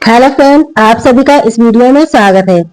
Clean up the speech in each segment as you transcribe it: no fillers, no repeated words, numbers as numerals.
Hello friend, आप सभी का इस वीडियो में स्वागत है।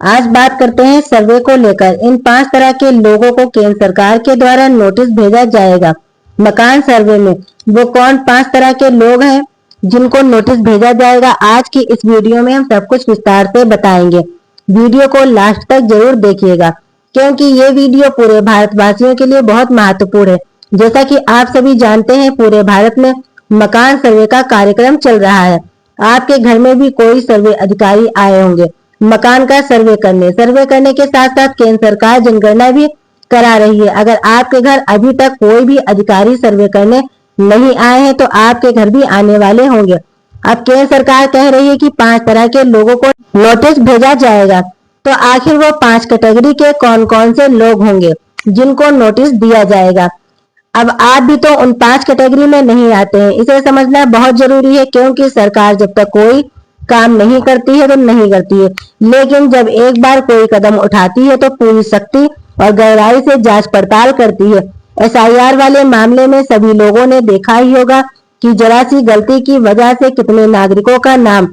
आज बात करते हैं सर्वे को लेकर। इन 5 तरह के लोगों को केंद्र सरकार के द्वारा नोटिस भेजा जाएगा। मकान सर्वे में वो कौन 5 तरह के लोग हैं जिनको नोटिस भेजा जाएगा, आज की इस वीडियो में हम सब कुछ विस्तार से बताएंगे। वीडियो को लास्ट तक जरूर देखिएगा क्योंकि ये वीडियो पूरे भारतवासियों के लिए बहुत महत्वपूर्ण है। जैसा कि आप सभी जानते हैं, पूरे भारत में मकान सर्वे का कार्यक्रम चल रहा है। आपके घर में भी कोई सर्वे अधिकारी आए होंगे मकान का सर्वे करने के साथ साथ केंद्र सरकार जनगणना भी करा रही है। अगर आपके घर अभी तक कोई भी अधिकारी सर्वे करने नहीं आए हैं तो आपके घर भी आने वाले होंगे। अब केंद्र सरकार कह रही है कि 5 तरह के लोगों को नोटिस भेजा जाएगा। तो आखिर वो 5 कैटेगरी के कौन कौन से लोग होंगे जिनको नोटिस दिया जाएगा। अब आप भी तो उन 5 कैटेगरी में नहीं आते हैं, इसे समझना बहुत जरूरी है क्योंकि सरकार जब तक कोई काम नहीं करती है तो नहीं करती है, लेकिन जब एक बार कोई कदम उठाती है तो पूरी सख्ती और गहराई से जांच पड़ताल करती है। एसआईआर वाले मामले में सभी लोगों ने देखा ही होगा कि जरा सी गलती की वजह से कितने नागरिकों का नाम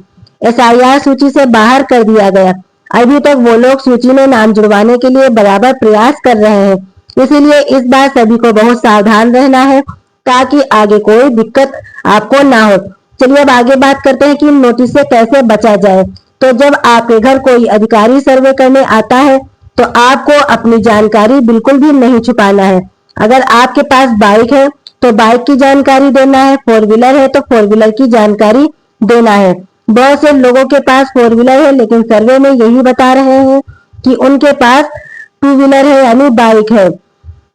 एसआईआर सूची से बाहर कर दिया गया। अभी तक वो लोग सूची में नाम जुड़वाने के लिए बराबर प्रयास कर रहे हैं। इसीलिए इस बार सभी को बहुत सावधान रहना है ताकि आगे कोई दिक्कत आपको ना हो। चलिए अब आगे बात करते हैं कि नोटिस से कैसे बचा जाए। तो जब आपके घर कोई अधिकारी सर्वे करने आता है तो आपको अपनी जानकारी बिल्कुल भी नहीं छुपाना है। अगर आपके पास बाइक है तो बाइक की जानकारी देना है, 4 व्हीलर है तो 4 व्हीलर की जानकारी देना है। बहुत से लोगों के पास 4 व्हीलर है लेकिन सर्वे में यही बता रहे हैं कि उनके पास 2 व्हीलर है यानी बाइक है।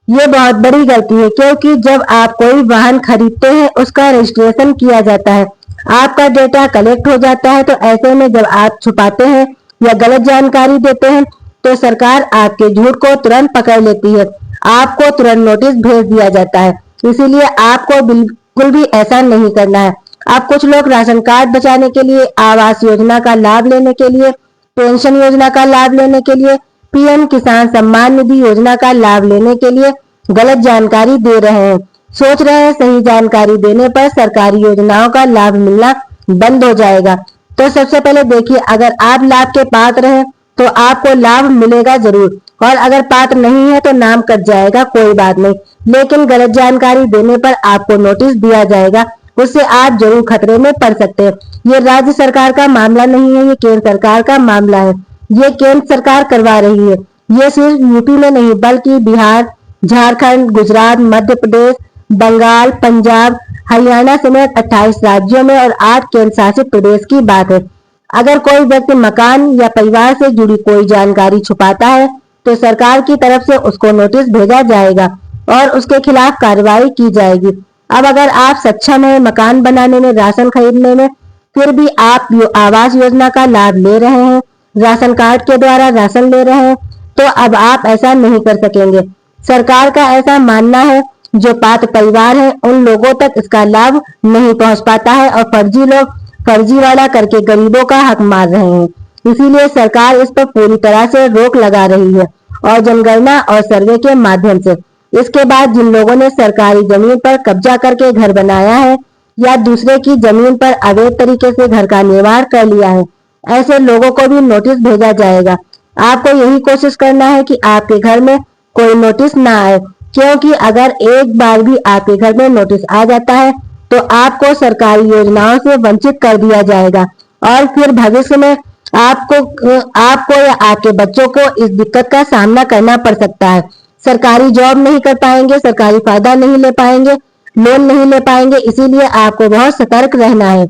ये बहुत बड़ी गलती है क्योंकि जब आप कोई वाहन खरीदते हैं उसका रजिस्ट्रेशन किया जाता है, आपका डेटा कलेक्ट हो जाता है। तो ऐसे में जब आप छुपाते हैं या गलत जानकारी देते हैं तो सरकार आपके झूठ को तुरंत पकड़ लेती है, आपको तुरंत नोटिस भेज दिया जाता है। इसीलिए आपको बिल्कुल भी ऐसा नहीं करना है। अब कुछ लोग राशन कार्ड बचाने के लिए, आवास योजना का लाभ लेने के लिए, पेंशन योजना का लाभ लेने के लिए, पीएम किसान सम्मान निधि योजना का लाभ लेने के लिए गलत जानकारी दे रहे हैं। सोच रहे हैं सही जानकारी देने पर सरकारी योजनाओं का लाभ मिलना बंद हो जाएगा। तो सबसे पहले देखिए, अगर आप लाभ के पात्र हैं तो आपको लाभ मिलेगा जरूर, और अगर पात्र नहीं है तो नाम कट जाएगा, कोई बात नहीं। लेकिन गलत जानकारी देने पर आपको नोटिस दिया जाएगा, उससे आप जरूर खतरे में पड़ सकते हैं। ये राज्य सरकार का मामला नहीं है, ये केंद्र सरकार का मामला है। ये केंद्र सरकार करवा रही है। ये सिर्फ यूपी में नहीं बल्कि बिहार, झारखंड, गुजरात, मध्य प्रदेश, बंगाल, पंजाब, हरियाणा समेत 28 राज्यों में और 8 केंद्र शासित प्रदेश की बात है। अगर कोई व्यक्ति मकान या परिवार से जुड़ी कोई जानकारी छुपाता है तो सरकार की तरफ से उसको नोटिस भेजा जाएगा और उसके खिलाफ कार्रवाई की जाएगी। अब अगर आप सक्षम है मकान बनाने में, राशन खरीदने में, फिर भी आप आवास योजना का लाभ ले रहे हैं, राशन कार्ड के द्वारा राशन ले रहे हैं, तो अब आप ऐसा नहीं कर सकेंगे। सरकार का ऐसा मानना है जो पात्र परिवार है उन लोगों तक इसका लाभ नहीं पहुंच पाता है और फर्जी लोग फर्जीवाड़ा करके गरीबों का हक मार रहे हैं। इसीलिए सरकार इस पर पूरी तरह से रोक लगा रही है और जनगणना और सर्वे के माध्यम से। इसके बाद जिन लोगों ने सरकारी जमीन पर कब्जा करके घर बनाया है या दूसरे की जमीन पर अवैध तरीके से घर का निर्माण कर लिया है, ऐसे लोगों को भी नोटिस भेजा जाएगा। आपको यही कोशिश करना है कि आपके घर में कोई नोटिस ना आए, क्योंकि अगर एक बार भी आपके घर में नोटिस आ जाता है तो आपको सरकारी योजनाओं से वंचित कर दिया जाएगा और फिर भविष्य में आपको या आपके बच्चों को इस दिक्कत का सामना करना पड़ सकता है। सरकारी जॉब नहीं कर पाएंगे, सरकारी फायदा नहीं ले पाएंगे, लोन नहीं ले पाएंगे। इसीलिए आपको बहुत सतर्क रहना है।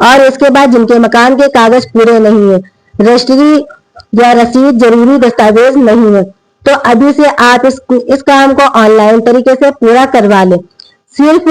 और इसके बाद जिनके मकान के कागज पूरे नहीं है, रजिस्ट्री या रसीद जरूरी दस्तावेज नहीं है, तो अभी से आप इस काम को ऑनलाइन तरीके से पूरा करवा लें। सिर्फ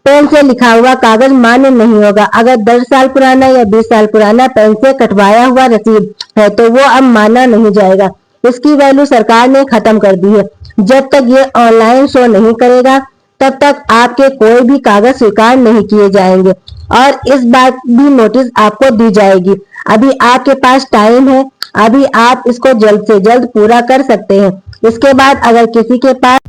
पेन से लिखा हुआ कागज मान्य नहीं होगा। अगर 10 साल पुराना या 20 साल पुराना पेन से कटवाया हुआ रसीद है तो वो अब माना नहीं जाएगा। इसकी वैल्यू सरकार ने खत्म कर दी है। जब तक ये ऑनलाइन शो नहीं करेगा तब तक आपके कोई भी कागज स्वीकार नहीं किए जाएंगे और इस बात भी नोटिस आपको दी जाएगी। अभी आपके पास टाइम है, अभी आप इसको जल्द से जल्द पूरा कर सकते हैं। इसके बाद अगर किसी के पास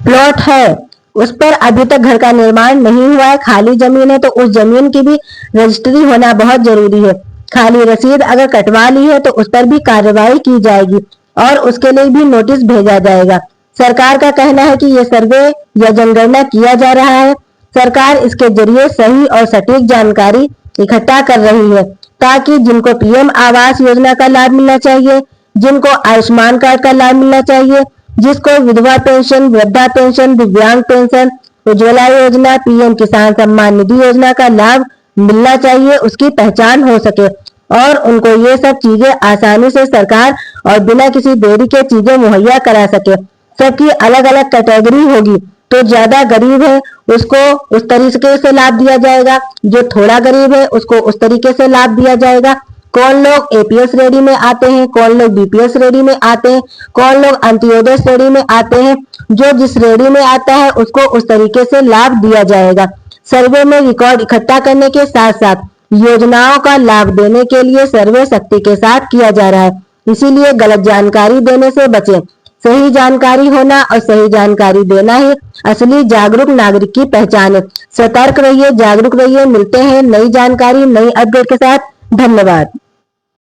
प्लॉट है उस पर अभी तक घर का निर्माण नहीं हुआ है, खाली जमीन है, तो उस जमीन की भी रजिस्ट्री होना बहुत जरूरी है। खाली रसीद अगर कटवा ली है तो उस पर भी कार्रवाई की जाएगी और उसके लिए भी नोटिस भेजा जाएगा। सरकार का कहना है कि ये सर्वे या जनगणना किया जा रहा है। सरकार इसके जरिए सही और सटीक जानकारी इकट्ठा कर रही है ताकि जिनको पीएम आवास योजना का लाभ मिलना चाहिए, जिनको आयुष्मान कार्ड का लाभ मिलना चाहिए, जिसको विधवा पेंशन, वृद्धा पेंशन, दिव्यांग पेंशन, उज्ज्वला योजना, पीएम किसान सम्मान निधि योजना का लाभ मिलना चाहिए, उसकी पहचान हो सके और उनको ये सब चीजें आसानी से सरकार और बिना किसी देरी के चीजें मुहैया करा सके। सबकी अलग अलग कैटेगरी होगी, तो ज्यादा गरीब है उसको उस तरीके से लाभ दिया जाएगा, जो थोड़ा गरीब है उसको उस तरीके से लाभ दिया जाएगा। कौन लोग एपीएस श्रेणी में आते हैं, कौन लोग बीपीएस श्रेणी में आते हैं, कौन लोग अंत्योदय श्रेणी में आते हैं, जो जिस श्रेणी में आता है उसको उस तरीके से लाभ दिया जाएगा। सर्वे में रिकॉर्ड इकट्ठा करने के साथ साथ योजनाओं का लाभ देने के लिए सर्वे सख्ती के साथ किया जा रहा है, इसीलिए गलत जानकारी देने से बचें। सही जानकारी होना और सही जानकारी देना ही असली जागरूक नागरिक की पहचान है। सतर्क रहिए, जागरूक रहिए। मिलते हैं नई जानकारी, नई अपडेट के साथ। धन्यवाद।